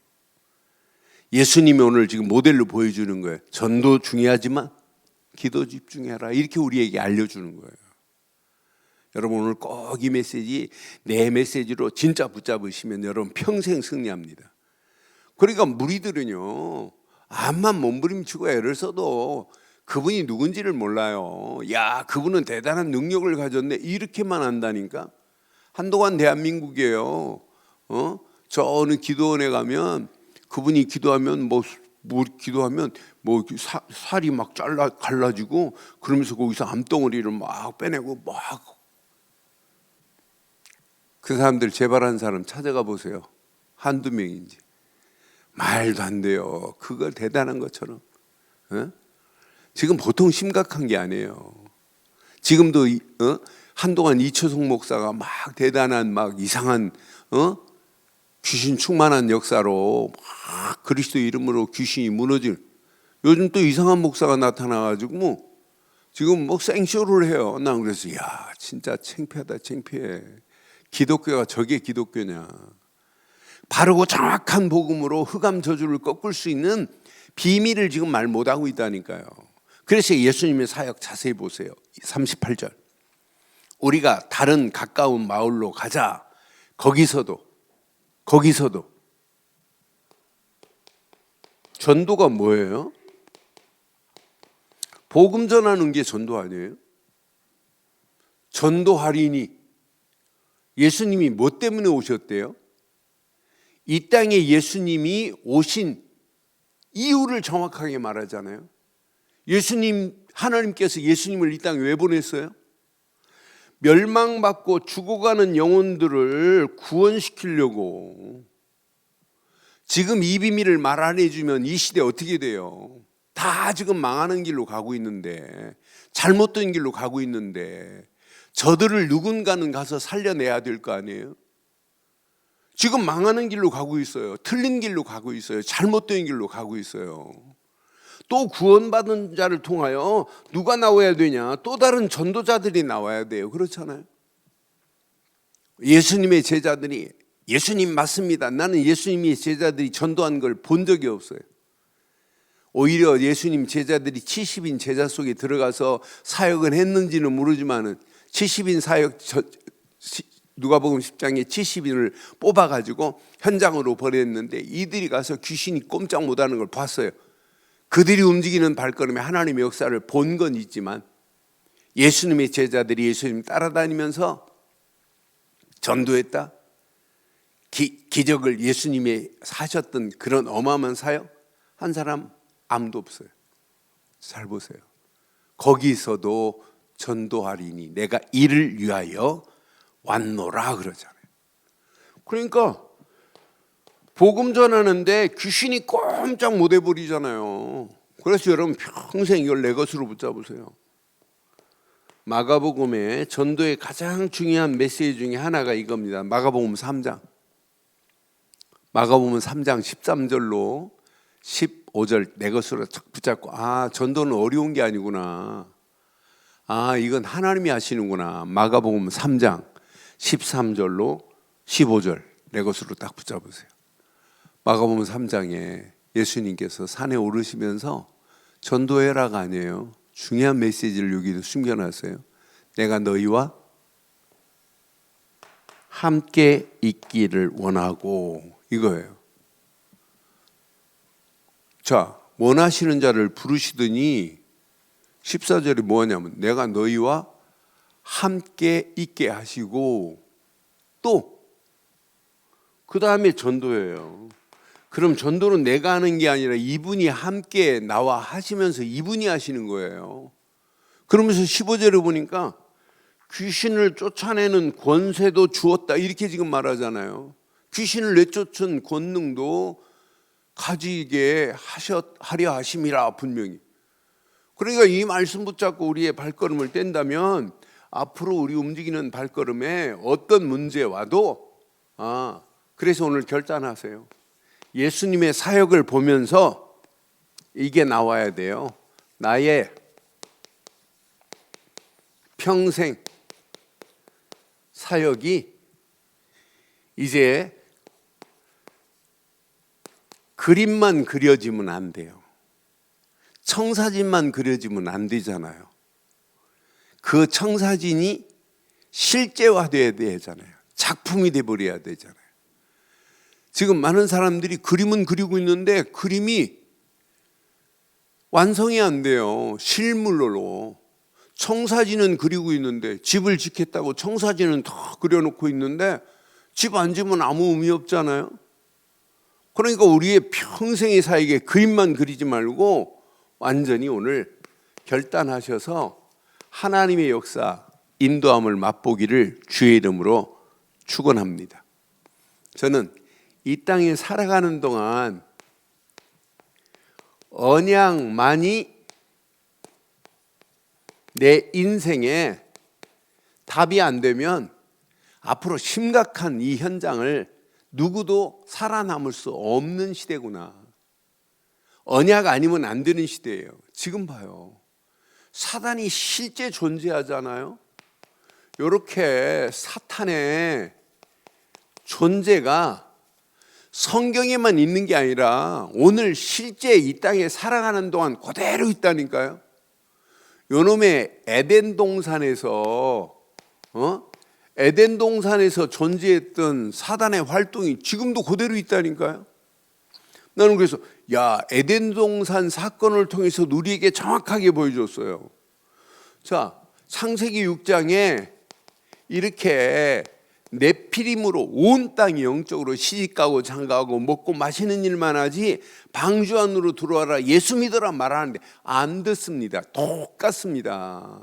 예수님이 오늘 지금 모델로 보여주는 거예요. 전도 중요하지만 기도 집중해라. 이렇게 우리에게 알려주는 거예요. 여러분, 오늘 꼭 이 메시지 내 메시지로 진짜 붙잡으시면 여러분 평생 승리합니다. 그러니까 무리들은요, 암만 몸부림치고 애를 써도 그분이 누군지를 몰라요. 야, 그분은 대단한 능력을 가졌네, 이렇게만 안다니까. 한동안 대한민국이에요. 저 어느 기도원에 가면 그분이 기도하면 기도하면 살이 막 갈라지고 그러면서 거기서 암덩어리를 막 빼내고 막. 그 사람들 재발한 사람 찾아가 보세요. 한두 명인지. 말도 안 돼요. 그걸 대단한 것처럼. 지금 보통 심각한 게 아니에요. 지금도 한동안 이초성 목사가 막 대단한 막 이상한 귀신 충만한 역사로 막 그리스도 이름으로 귀신이 무너질, 요즘 또 이상한 목사가 나타나가지고 지금 뭐 생쇼를 해요. 난 그래서 야, 진짜 창피하다, 창피해. 기독교가 저게 기독교냐. 바르고 정확한 복음으로 흑암 저주를 꺾을 수 있는 비밀을 지금 말 못하고 있다니까요. 그래서 예수님의 사역 자세히 보세요. 38절. 우리가 다른 가까운 마을로 가자. 거기서도 전도가 뭐예요? 복음 전하는 게 전도 아니에요? 전도하리니. 예수님이 뭐 때문에 오셨대요? 이 땅에 예수님이 오신 이유를 정확하게 말하잖아요. 하나님께서 예수님을 이 땅에 왜 보냈어요? 멸망받고 죽어가는 영혼들을 구원시키려고. 지금 이 비밀을 말 안 해주면 이 시대 어떻게 돼요? 다 지금 망하는 길로 가고 있는데, 잘못된 길로 가고 있는데, 저들을 누군가는 가서 살려내야 될 거 아니에요? 지금 망하는 길로 가고 있어요. 틀린 길로 가고 있어요. 잘못된 길로 가고 있어요. 또 구원받은 자를 통하여 누가 나와야 되냐? 또 다른 전도자들이 나와야 돼요. 그렇잖아요. 예수님의 제자들이, 예수님 맞습니다. 나는 예수님의 제자들이 전도한 걸 본 적이 없어요. 오히려 예수님 제자들이 70인 제자 속에 들어가서 사역을 했는지는 모르지만 70인 사역, 누가복음 10장에 70인을 뽑아가지고 현장으로 보냈는데 이들이 가서 귀신이 꼼짝 못하는 걸 봤어요. 그들이 움직이는 발걸음에 하나님의 역사를 본 건 있지만 예수님의 제자들이 예수님 따라다니면서 전도했다, 기적을 예수님이 하셨던 그런 어마어마한 사역 한 사람 아무도 없어요. 잘 보세요. 거기서도 전도하리니 내가 이를 위하여 왔노라 그러잖아요. 그러니까 복음 전하는데 귀신이 꼼짝 못 해버리잖아요. 그래서 여러분 평생 이걸 내 것으로 붙잡으세요. 마가복음의 전도의 가장 중요한 메시지 중에 하나가 이겁니다. 마가복음 3장 13절로 15절 내 것으로 탁 붙잡고, 전도는 어려운 게 아니구나, 이건 하나님이 하시는구나. 마가복음 3장 13절로 15절 내 것으로 딱 붙잡으세요. 마가복음 3장에 예수님께서 산에 오르시면서 전도해라가 아니에요. 중요한 메시지를 여기도 숨겨놨어요. 내가 너희와 함께 있기를 원하고, 이거예요. 자, 원하시는 자를 부르시더니 14절이 뭐냐면 내가 너희와 함께 있게 하시고, 또 그 다음에 전도예요. 그럼 전도는 내가 하는 게 아니라 이분이 함께 나와 하시면서 이분이 하시는 거예요. 그러면서 15절에 보니까 귀신을 쫓아내는 권세도 주었다 이렇게 지금 말하잖아요. 귀신을 내쫓은 권능도 가지게 하려 하심이라 분명히. 그러니까 이 말씀 붙잡고 우리의 발걸음을 뗀다면 앞으로 우리 움직이는 발걸음에 어떤 문제 와도 그래서 오늘 결단하세요. 예수님의 사역을 보면서 이게 나와야 돼요. 나의 평생 사역이 이제 그림만 그려지면 안 돼요. 청사진만 그려지면 안 되잖아요. 그 청사진이 실제화돼야 되잖아요. 작품이 돼버려야 되잖아요. 지금 많은 사람들이 그림은 그리고 있는데 그림이 완성이 안 돼요. 실물로. 청사진은 그리고 있는데, 집을 짓겠다고 청사진은 다 그려놓고 있는데 집 안 지으면 아무 의미 없잖아요. 그러니까 우리의 평생의 사역에 그림만 그리지 말고 완전히 오늘 결단하셔서 하나님의 역사, 인도함을 맛보기를 주의 이름으로 축원합니다. 저는 이 땅에 살아가는 동안 언약만이 내 인생에 답이 안 되면 앞으로 심각한 이 현장을 누구도 살아남을 수 없는 시대구나. 언약 아니면 안 되는 시대예요. 지금 봐요. 사단이 실제 존재하잖아요. 이렇게 사탄의 존재가 성경에만 있는 게 아니라 오늘 실제 이 땅에 살아가는 동안 그대로 있다니까요. 요놈의 에덴 동산에서 존재했던 사단의 활동이 지금도 그대로 있다니까요. 나는 그래서 에덴 동산 사건을 통해서 우리에게 정확하게 보여줬어요. 자, 창세기 6장에 이렇게 네피림으로 온 땅이 영적으로 시집가고 장가가고 먹고 마시는 일만 하지 방주 안으로 들어와라 예수 믿어라 말하는데 안 듣습니다. 똑같습니다.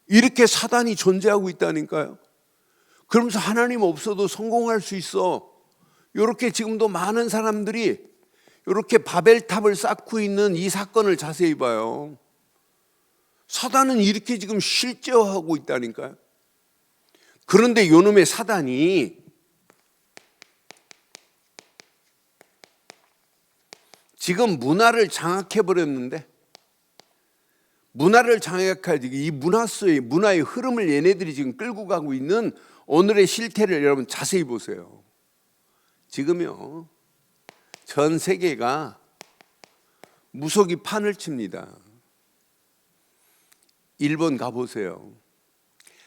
이렇게 사단이 존재하고 있다니까요. 그러면서 하나님 없어도 성공할 수 있어. 이렇게 지금도 많은 사람들이 이렇게 바벨탑을 쌓고 있는 이 사건을 자세히 봐요. 사단은 이렇게 지금 실제화하고 있다니까요. 그런데 요놈의 사단이 지금 문화를 장악해버렸는데, 문화를 장악하지, 이 문화의 흐름을 얘네들이 지금 끌고 가고 있는 오늘의 실태를 여러분 자세히 보세요. 지금요, 전 세계가 무속이 판을 칩니다. 일본 가보세요.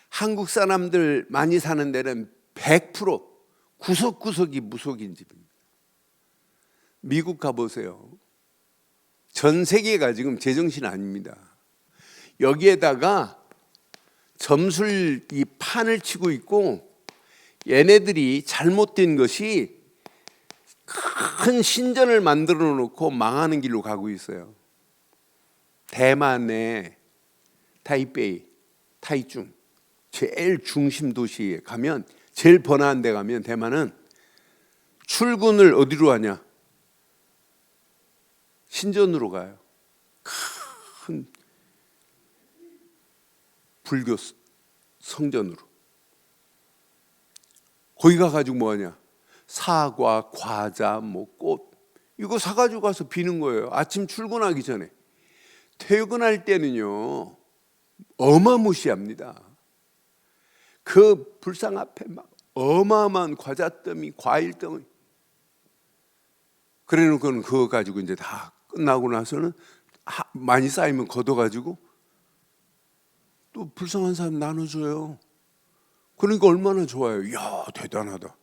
한국 사람들 많이 사는 데는 100% 구석구석이 무속인 집입니다. 미국 가보세요. 전 세계가 지금 제정신 아닙니다. 여기에다가 점술 이 판을 치고 있고, 얘네들이 잘못된 것이 큰 신전을 만들어 놓고 망하는 길로 가고 있어요. 대만의 타이베이, 타이중, 제일 중심 도시에 가면, 제일 번화한 데 가면 대만은 출근을 어디로 하냐? 신전으로 가요. 큰 불교 성전으로. 거기 가가지고 뭐 하냐? 사과, 과자, 뭐 꽃, 이거 사가지고 가서 비는 거예요. 아침 출근하기 전에. 퇴근할 때는요, 어마무시합니다. 그 불상 앞에 막 어마어마한 과자 더미, 과일 더미. 그래 놓고는 그거 가지고 이제 다 끝나고 나서는 많이 쌓이면 걷어가지고 또 불쌍한 사람 나눠줘요. 그러니까 얼마나 좋아요. 이야, 대단하다.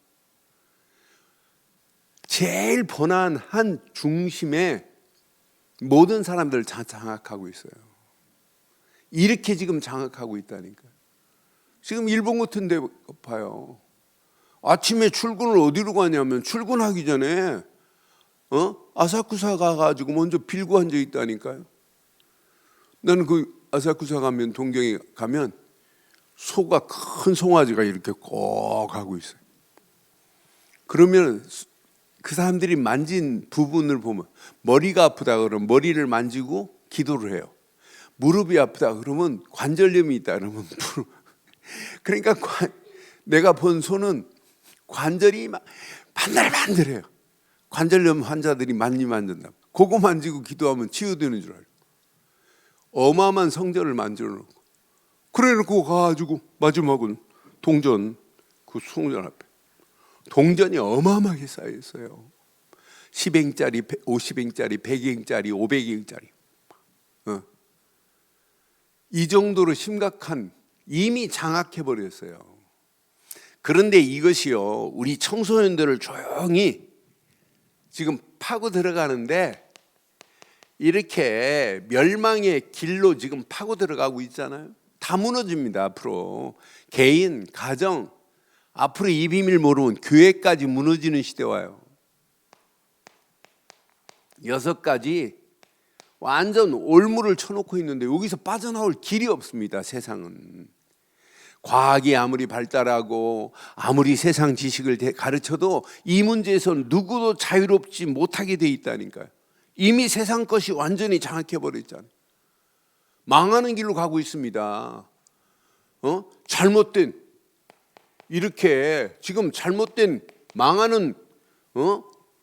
제일 번화한 한 중심에 모든 사람들을 장악하고 있어요. 이렇게 지금 장악하고 있다니까요. 지금 일본 같은 데 봐요. 아침에 출근을 어디로 가냐면, 출근하기 전에 아사쿠사 가가지고 먼저 빌고 앉아 있다니까요. 나는 그 아사쿠사 가면, 동경에 가면 소가, 큰 송아지가 이렇게 꼭 하고 있어요. 그러면 그 사람들이 만진 부분을 보면, 머리가 아프다 그러면 머리를 만지고 기도를 해요. 무릎이 아프다 그러면 관절염이 있다 그러면 무릎. 그러니까 내가 본 소는 관절이 막 반들반들해요. 관절염 환자들이 많이 만진다. 그거 만지고 기도하면 치유되는 줄 알고. 어마어마한 성전을 만들어 놓고, 그래 놓고 가가지고 마지막은 동전, 그 성전 앞에 동전이 어마어마하게 쌓여 있어요. 10행짜리, 50행짜리, 100행짜리, 500행짜리. 이 정도로 심각한, 이미 장악해버렸어요. 그런데 이것이요, 우리 청소년들을 조용히 지금 파고 들어가는데, 이렇게 멸망의 길로 지금 파고 들어가고 있잖아요. 다 무너집니다. 앞으로 개인, 가정, 앞으로 이 비밀 모르면 교회까지 무너지는 시대 와요. 6가지 완전 올무를 쳐놓고 있는데 여기서 빠져나올 길이 없습니다. 세상은. 과학이 아무리 발달하고 아무리 세상 지식을 가르쳐도 이 문제에서는 누구도 자유롭지 못하게 돼 있다니까요. 이미 세상 것이 완전히 장악해버렸잖아요. 망하는 길로 가고 있습니다. 잘못된, 이렇게 지금 잘못된 망하는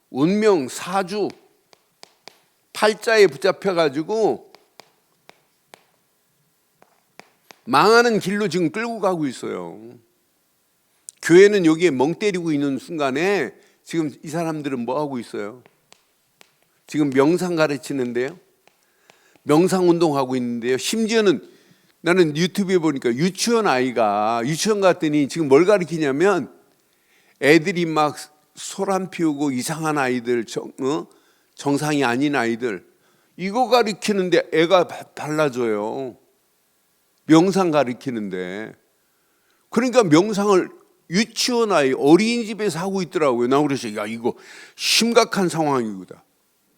운명, 사주, 팔자에 붙잡혀가지고 망하는 길로 지금 끌고 가고 있어요. 교회는 여기에 멍 때리고 있는 순간에 지금 이 사람들은 뭐 하고 있어요? 지금 명상 가르치는데요, 명상 운동하고 있는데요, 심지어는 나는 유튜브에 보니까 유치원 갔더니 지금 뭘 가르치냐면, 애들이 막 소란 피우고 이상한 아이들, 정상이 아닌 아이들, 이거 가르치는데 애가 달라져요. 명상 가르치는데. 그러니까 명상을 유치원 아이, 어린이집에서 하고 있더라고요. 나 그래서 야, 이거 심각한 상황이구나.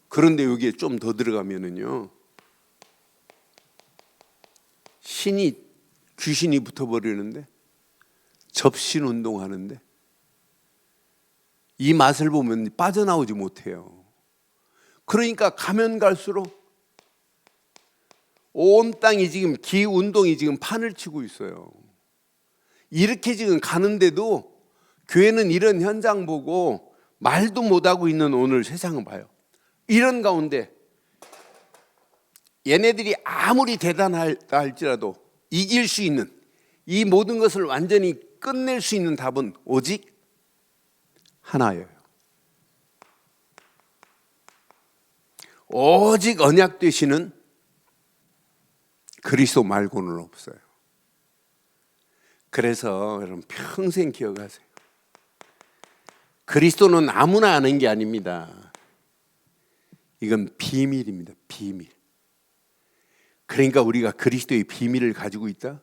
그런데 여기에 좀 더 들어가면은요, 귀신이 붙어버리는데, 접신 운동하는데, 이 맛을 보면 빠져나오지 못해요. 그러니까 가면 갈수록 온 땅이 지금 기운동이 지금 판을 치고 있어요. 이렇게 지금 가는데도 교회는 이런 현장 보고 말도 못하고 있는 오늘 세상을 봐요. 이런 가운데 얘네들이 아무리 대단하다 할지라도 이길 수 있는, 이 모든 것을 완전히 끝낼 수 있는 답은 오직 하나예요. 오직 언약 되시는 그리스도 말고는 없어요. 그래서 여러분 평생 기억하세요. 그리스도는 아무나 아는 게 아닙니다. 이건 비밀입니다. 비밀. 그러니까 우리가 그리스도의 비밀을 가지고 있다?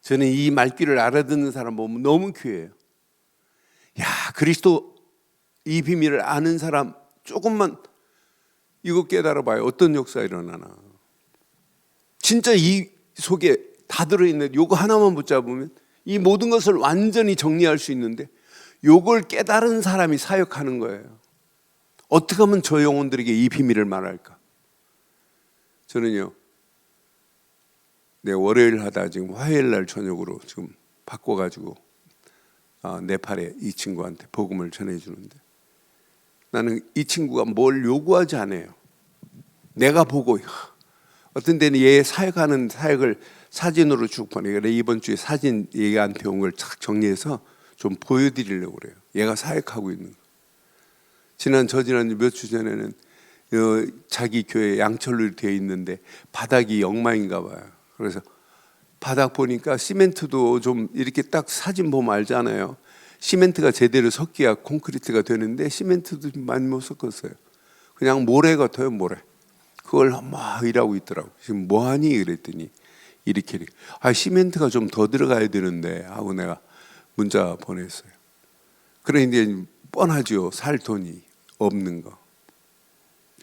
저는 이 말귀를 알아듣는 사람 보면 너무 귀해요. 야, 그리스도 이 비밀을 아는 사람 조금만 이거 깨달아봐요. 어떤 역사가 일어나나. 진짜 이 속에 다 들어있는 요거 하나만 붙잡으면 이 모든 것을 완전히 정리할 수 있는데, 요걸 깨달은 사람이 사역하는 거예요. 어떻게 하면 저 영혼들에게 이 비밀을 말할까? 저는요, 월요일 하다 지금 화요일 날 저녁으로 지금 바꿔가지고 네팔에 이 친구한테 복음을 전해주는데, 나는 이 친구가 뭘 요구하지 않아요. 내가 보고 어떤 데는 얘 사역하는 사역을 사진으로 쭉 보내요. 그래, 이번 주에 사진 얘한테 온 걸 착 정리해서 좀 보여드리려고 그래요. 얘가 사역하고 있는 거. 저지난 몇 주 전에는 자기 교회 양철로 되어 있는데 바닥이 엉망인가 봐요. 그래서 바닥 보니까 시멘트도 좀 이렇게 딱 사진 보면 알잖아요. 시멘트가 제대로 섞여야 콘크리트가 되는데 시멘트도 많이 못 섞었어요. 그냥 모래 같아요, 모래. 그걸 막 일하고 있더라고. 지금 뭐하니? 그랬더니 이렇게. 시멘트가 좀 더 들어가야 되는데 하고 내가 문자 보냈어요. 그런데 뻔하죠. 살 돈이 없는 거.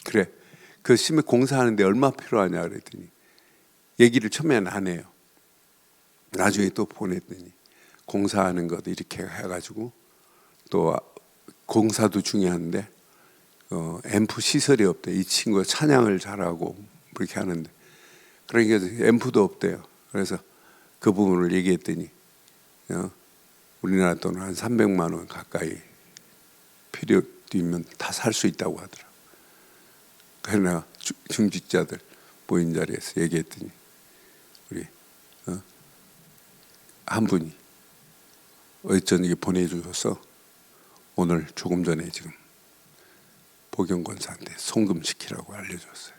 그래, 그 시멘트 공사하는데 얼마 필요하냐 그랬더니 얘기를 처음에는 안 해요. 나중에 또 보냈더니 공사하는 것도 이렇게 해가지고, 또 공사도 중요한데 앰프 시설이 없대. 이 친구가 찬양을 잘하고 그렇게 하는데, 그러니까 앰프도 없대요. 그래서 그 부분을 얘기했더니 우리나라 돈은 한 300만 원 가까이 필요되면 다 살 수 있다고 하더라고요. 그래서 내가 중직자들 모인 자리에서 얘기했더니 우리 한 분이 어쩌니 보내주셔서 오늘 조금 전에 지금 복영권사한테 송금시키라고 알려줬어요.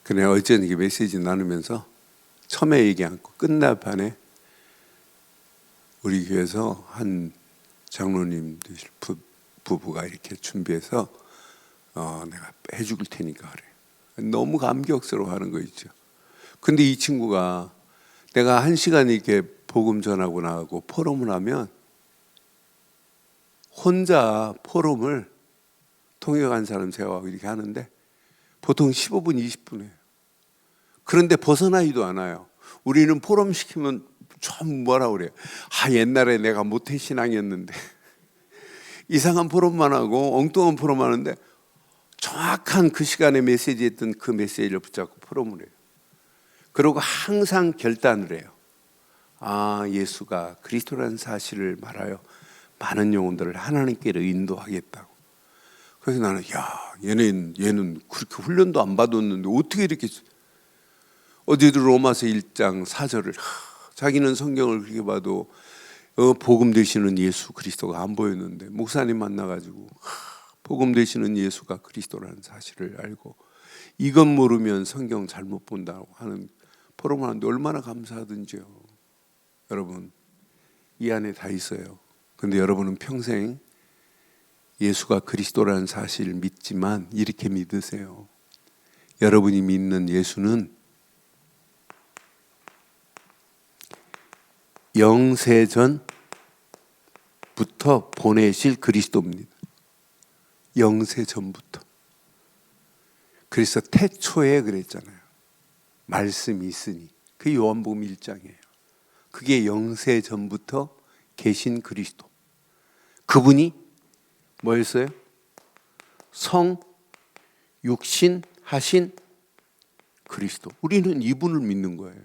그래, 어쩌니 메시지 나누면서 처음에 얘기 않고 끝날 판에 우리 교회에서 한 장로님 되실 부부가 이렇게 준비해서 내가 해줄 테니까 그래. 너무 감격스러워하는 거 있죠. 근데 이 친구가 내가 1시간 이렇게 복음 전하고 나가고 포럼을 하면 혼자 포럼을 통역한 사람 제가 이렇게 하는데 보통 15분, 20분이에요. 그런데 벗어나지도 않아요. 우리는 포럼 시키면 좀 뭐라 그래요. 옛날에 내가 모태신앙이었는데 이상한 포럼만 하고 엉뚱한 포럼 하는데 정확한 그 시간에 메시지 했던 그 메시지를 붙잡고 포럼을 해요. 그리고 항상 결단을 해요. 예수가 그리스도라는 사실을 말하여 많은 영혼들을 하나님께로 인도하겠다고. 그래서 나는 얘는 그렇게 훈련도 안 받았는데 어떻게 이렇게, 어제도 로마서 1장 4절을 자기는 성경을 그렇게 봐도 복음 되시는 예수 그리스도가 안 보였는데 목사님 만나가지고 복음 되시는 예수가 그리스도라는 사실을 알고 이것 모르면 성경 잘못 본다고 하는 포럼을 하는데 얼마나 감사하든지요. 여러분, 이 안에 다 있어요. 근데 여러분은 평생 예수가 그리스도라는 사실을 믿지만 이렇게 믿으세요. 여러분이 믿는 예수는 영세전부터 보내실 그리스도입니다. 영세전부터. 그래서 태초에 그랬잖아요. 말씀이 있으니. 그게 요한복음 1장이에요. 그게 영세전부터 계신 그리스도. 그분이 뭐였어요? 성, 육신 하신 그리스도. 우리는 이분을 믿는 거예요.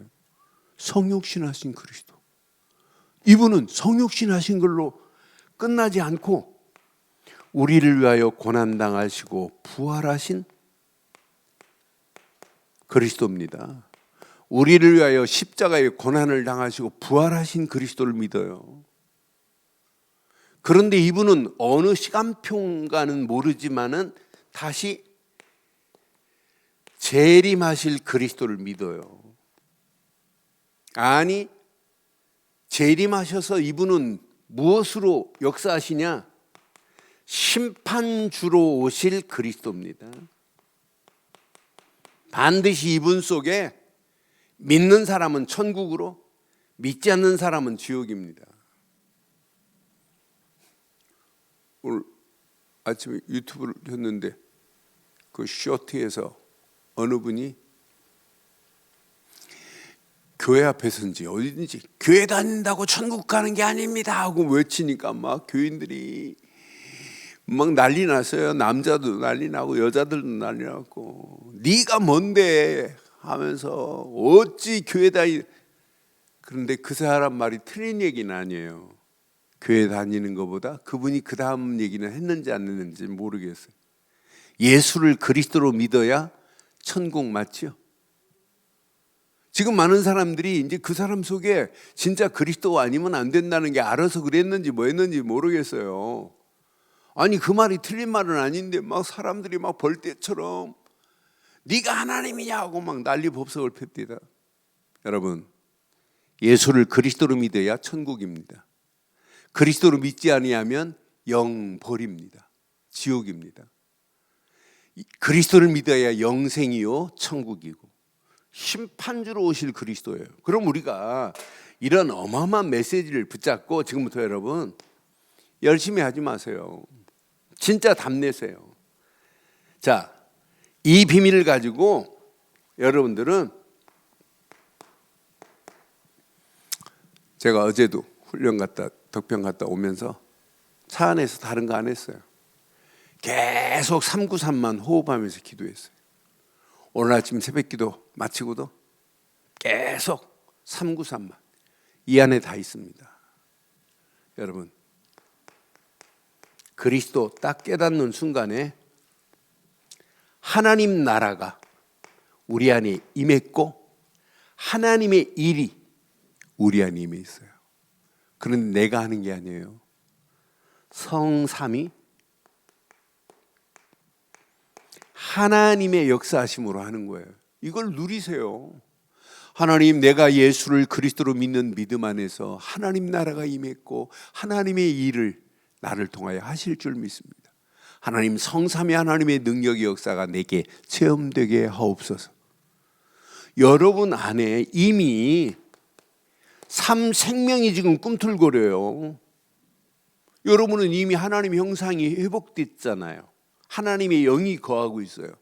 성육신 하신 그리스도. 이분은 성육신 하신 걸로 끝나지 않고 우리를 위하여 고난당하시고 부활하신 그리스도입니다. 우리를 위하여 십자가의 고난을 당하시고 부활하신 그리스도를 믿어요. 그런데 이분은 어느 시간표인가는 모르지만은 다시 재림하실 그리스도를 믿어요. 아니, 재림하셔서 이분은 무엇으로 역사하시냐? 심판주로 오실 그리스도입니다. 반드시 이분 속에 믿는 사람은 천국으로, 믿지 않는 사람은 지옥입니다. 오늘 아침에 유튜브를 켰는데 그 쇼트에서 어느 분이 교회 앞에서인지 어디든지 교회 다닌다고 천국 가는 게 아닙니다 하고 외치니까 막 교인들이 막 난리 났어요. 남자도 난리 나고 여자들도 난리 났고 네가 뭔데 하면서 어찌 교회 다니. 그런데 그 사람 말이 틀린 얘기는 아니에요. 교회 다니는 것보다 그분이 그 다음 얘기는 했는지 안 했는지 모르겠어요. 예수를 그리스도로 믿어야 천국 맞죠? 지금 많은 사람들이 이제 그 사람 속에 진짜 그리스도 아니면 안 된다는 게 알아서 그랬는지 뭐 했는지 모르겠어요. 아니 그 말이 틀린 말은 아닌데 막 사람들이 막 벌떼처럼 네가 하나님이냐고 막 난리 법석을 팹니다. 여러분, 예수를 그리스도로 믿어야 천국입니다. 그리스도로 믿지 아니하면 영벌입니다. 지옥입니다. 그리스도를 믿어야 영생이요 천국이고 심판주로 오실 그리스도예요. 그럼 우리가 이런 어마어마한 메시지를 붙잡고 지금부터 여러분 열심히 하지 마세요. 진짜 답내세요. 자, 이 비밀을 가지고 여러분들은, 제가 어제도 훈련 갔다 덕평 갔다 오면서 차 안에서 다른 거 안 했어요. 계속 393만 호흡하면서 기도했어요. 오늘 아침 새벽기도 마치고도 계속 393만 이 안에 다 있습니다. 여러분, 그리스도 딱 깨닫는 순간에 하나님 나라가 우리 안에 임했고 하나님의 일이 우리 안에 임해 있어요. 그런데 내가 하는 게 아니에요. 성삼이 하나님의 역사하심으로 하는 거예요. 이걸 누리세요. 하나님, 내가 예수를 그리스도로 믿는 믿음 안에서 하나님 나라가 임했고 하나님의 일을 나를 통하여 하실 줄 믿습니다. 하나님, 성삼위 하나님의 능력의 역사가 내게 체험되게 하옵소서. 여러분 안에 이미 삼생명이 지금 꿈틀거려요. 여러분은 이미 하나님의 형상이 회복됐잖아요. 하나님의 영이 거하고 있어요.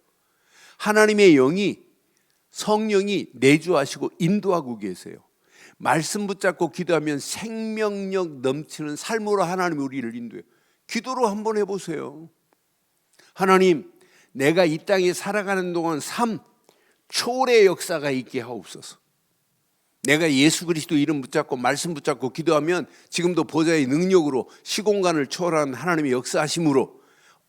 하나님의 영이, 성령이 내주하시고 인도하고 계세요. 말씀 붙잡고 기도하면 생명력 넘치는 삶으로 하나님이 우리를 인도해요. 기도로 한번 해보세요. 하나님, 내가 이 땅에 살아가는 동안 삶 초월의 역사가 있게 하옵소서. 내가 예수 그리스도 이름 붙잡고 말씀 붙잡고 기도하면 지금도 보좌의 능력으로 시공간을 초월한 하나님의 역사하심으로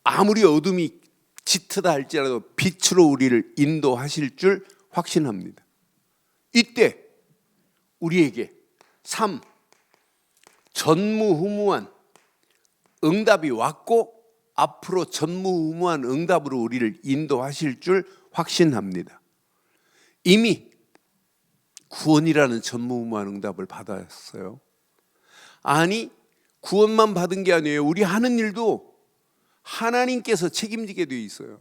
아무리 어둠이 짙다 할지라도 빛으로 우리를 인도하실 줄 확신합니다. 이때 우리에게 삶 전무후무한 응답이 왔고 앞으로 전무후무한 응답으로 우리를 인도하실 줄 확신합니다. 이미 구원이라는 전무후무한 응답을 받았어요. 아니, 구원만 받은 게 아니에요. 우리 하는 일도 하나님께서 책임지게 되어 있어요.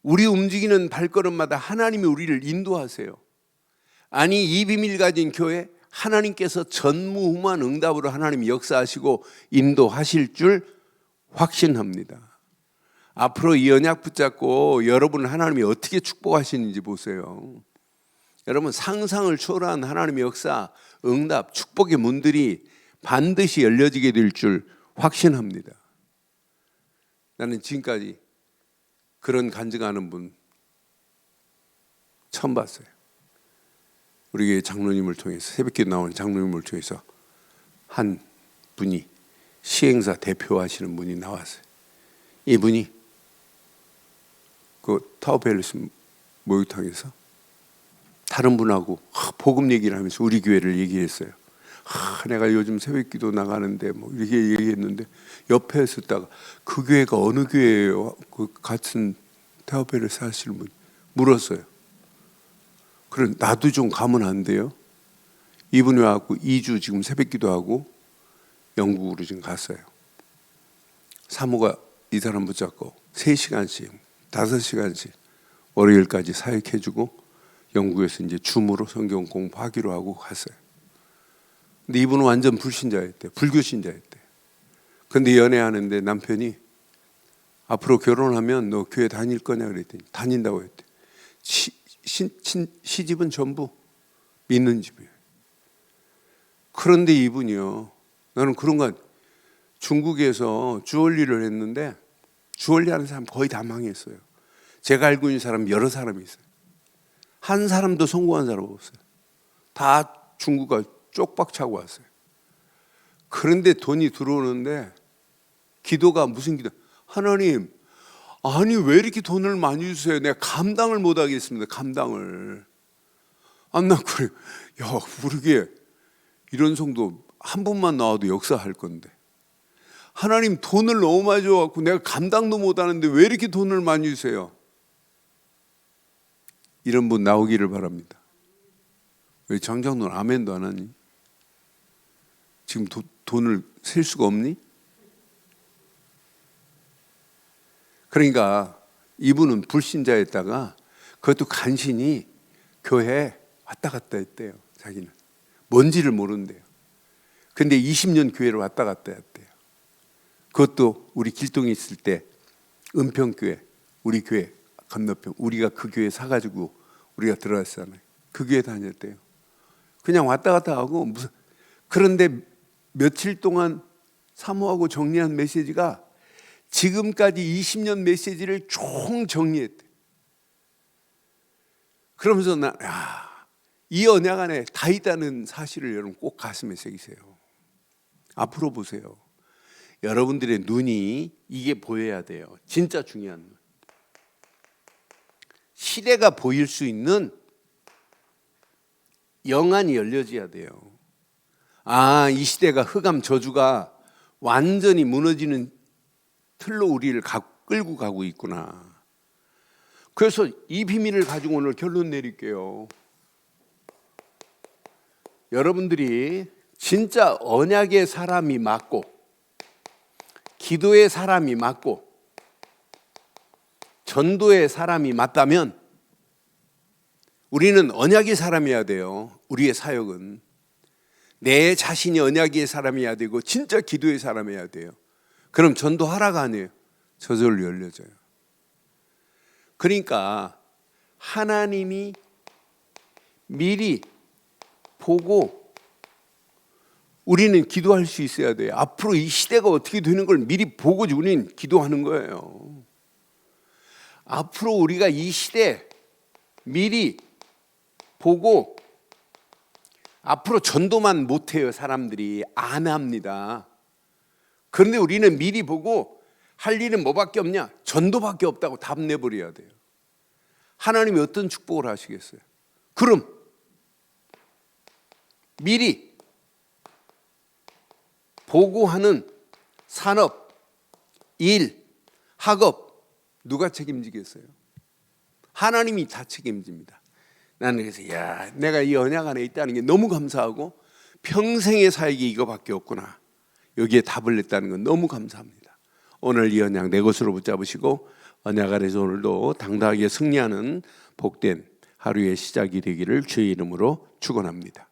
우리 움직이는 발걸음마다 하나님이 우리를 인도하세요. 아니, 이 비밀 가진 교회, 하나님께서 전무후무한 응답으로 하나님이 역사하시고 인도하실 줄 확신합니다. 앞으로 이 언약 붙잡고 여러분 하나님이 어떻게 축복하시는지 보세요. 여러분, 상상을 초월한 하나님의 역사, 응답, 축복의 문들이 반드시 열려지게 될 줄 확신합니다. 나는 지금까지 그런 간증하는 분 처음 봤어요. 우리 교회 장로님을 통해서, 새벽기도 나오는 장로님을 통해서 한 분이, 시행사 대표하시는 분이 나왔어요. 이분이 그 타워팰리스 목욕탕에서 다른 분하고 복음 얘기를 하면서 우리 교회를 얘기했어요. 내가 요즘 새벽기도 나가는데 뭐 이렇게 얘기했는데, 옆에 있었다가 그 교회가 어느 교회예요? 그 같은 타워팰리스 하시는 분 물었어요. 그래, 나도 좀 가면 안 돼요? 이분이 와갖고 2주 지금 새벽기도 하고 영국으로 지금 갔어요. 사모가 이 사람 붙잡고 3시간씩 5시간씩 월요일까지 사역해주고 영국에서 이제 줌으로 성경 공부하기로 하고 갔어요. 근데 이분은 완전 불신자였대요. 불교 신자였대요. 근데 연애하는데 남편이 앞으로 결혼하면 너 교회 다닐 거냐 그랬더니 다닌다고 했대. 시집은 전부 믿는 집이에요. 그런데 이분이요, 나는 그런 건, 중국에서 주얼리를 했는데 주얼리 하는 사람 거의 다 망했어요. 제가 알고 있는 사람 여러 사람이 있어요. 한 사람도 성공한 사람 없어요. 다 중국가 쪽박 차고 왔어요. 그런데 돈이 들어오는데 기도가 무슨 기도? 하나님, 아니 왜 이렇게 돈을 많이 주세요? 내가 감당을 못 하겠습니다. 감당을. 안 나 그래. 야, 우리 교회 이런 성도 한 분만 나와도 역사할 건데. 하나님 돈을 너무 많이 줘갖고 내가 감당도 못 하는데 왜 이렇게 돈을 많이 주세요? 이런 분 나오기를 바랍니다. 왜 장장로는 아멘도 안 하니? 지금 돈을 셀 수가 없니? 그러니까 이분은 불신자였다가 그것도 간신히 교회에 왔다 갔다 했대요. 자기는 뭔지를 모른대요. 근데 20년 교회를 왔다 갔다 했대요. 그것도 우리 길동에 있을 때 은평교회, 우리 교회 건너편, 우리가 그 교회 사가지고 우리가 들어갔잖아요. 그 교회 다녔대요. 그냥 왔다 갔다 하고 무슨. 그런데 며칠 동안 사모하고 정리한 메시지가 지금까지 20년 메시지를 총 정리했대. 그러면서 이 언약 안에 다 있다는 사실을 여러분 꼭 가슴에 새기세요. 앞으로 보세요. 여러분들의 눈이 이게 보여야 돼요. 진짜 중요한 눈. 시대가 보일 수 있는 영안이 열려져야 돼요. 이 시대가 흑암 저주가 완전히 무너지는 틀로 우리를 끌고 가고 있구나. 그래서 이 비밀을 가지고 오늘 결론 내릴게요. 여러분들이 진짜 언약의 사람이 맞고 기도의 사람이 맞고 전도의 사람이 맞다면 우리는 언약의 사람이어야 돼요. 우리의 사역은 내 자신이 언약의 사람이어야 되고 진짜 기도의 사람이어야 돼요. 그럼 전도하라가 아니에요. 저절로 열려져요. 그러니까 하나님이 미리 보고 우리는 기도할 수 있어야 돼요. 앞으로 이 시대가 어떻게 되는 걸 미리 보고 우리는 기도하는 거예요. 앞으로 우리가 이 시대 미리 보고, 앞으로 전도만 못해요. 사람들이 안 합니다. 그런데 우리는 미리 보고 할 일은 뭐밖에 없냐? 전도밖에 없다고 답 내버려야 돼요. 하나님이 어떤 축복을 하시겠어요? 그럼 미리 보고하는 산업, 일, 학업 누가 책임지겠어요? 하나님이 다 책임집니다. 나는 그래서 내가 이 언약 안에 있다는 게 너무 감사하고 평생의 사역이 이거밖에 없구나. 여기에 답을 냈다는 건 너무 감사합니다. 오늘 이 언약 내 것으로 붙잡으시고 언약 안에서 오늘도 당당하게 승리하는 복된 하루의 시작이 되기를 주의 이름으로 축원합니다.